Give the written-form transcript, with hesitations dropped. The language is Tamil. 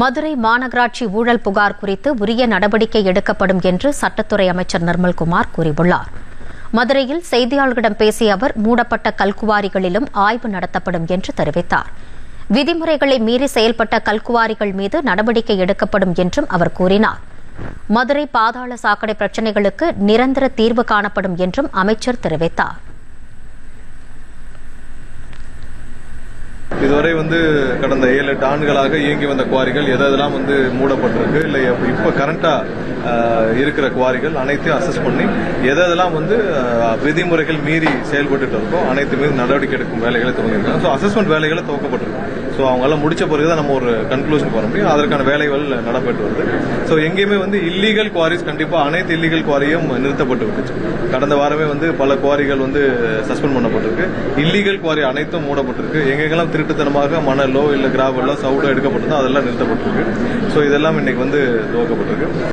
மதுரை மாநகராட்சி ஊழல் புகார் குறித்து உரிய நடவடிக்கை எடுக்கப்படும் என்று சட்டத்துறை அமைச்சர் நிர்மல்குமார் கூறியுள்ளார். மதுரையில் செய்தியாளர்களிடம் பேசிய அவர், மூடப்பட்ட கல்குவாரிகளிலும் ஆய்வு நடத்தப்படும் என்று தெரிவித்தார். விதிமுறைகளை மீறி செயல்பட்ட கல்குவாரிகள் மீது நடவடிக்கை எடுக்கப்படும் என்றும் அவர் கூறினார். மதுரை பாதாள சாக்கடை பிரச்சினைகளுக்கு நிரந்தர தீர்வு காணப்படும் என்றும் அமைச்சர் தெரிவித்தார். இதுவரை கடந்த 7-8 ஆண்டுகளாக இயங்கி வந்த குவாரிகள் எதெல்லாம் மூடப்பட்டிருக்கு, இல்லை இப்போ கரண்டா இருக்கிற குவாரிகள் அனைத்தையும் அசஸ் பண்ணி எதெல்லாம் விதிமுறைகள் மீறி செயல்பட்டு இருக்கோ அனைத்து மீது நடவடிக்கை எடுக்கும் வேலைகளை துவங்கியிருக்காங்க. ஸோ அசஸ்மெண்ட் வேலைகளை துவக்கப்பட்டிருக்கு. ஸோ அவங்களாம் முடிச்ச பிறகுதான் நம்ம ஒரு கன்க்ளூஷன் வர முடியும். அதற்கான வேலைகள் நடைபெற்று வருது. ஸோ எங்கேயுமே இல்லீகல் குவாரிஸ் கண்டிப்பாக அனைத்து இல்லீகல் குவாரியும் நிறுத்தப்பட்டு விட்டுச்சு. கடந்த வாரமே பல குவாரிகள் சஸ்பெண்ட் பண்ணப்பட்டிருக்கு. இல்லீகல் குவாரி அனைத்தும் மூடப்பட்டிருக்கு. எங்கெங்கெல்லாம் திருட்டுத்தனமாக மணலோ இல்லை கிராவலோ சவுடோ எடுக்கப்பட்டதோ அதெல்லாம் நிறுத்தப்பட்டிருக்கு. ஸோ இதெல்லாம் இன்னைக்கு துவக்கப்பட்டிருக்கு.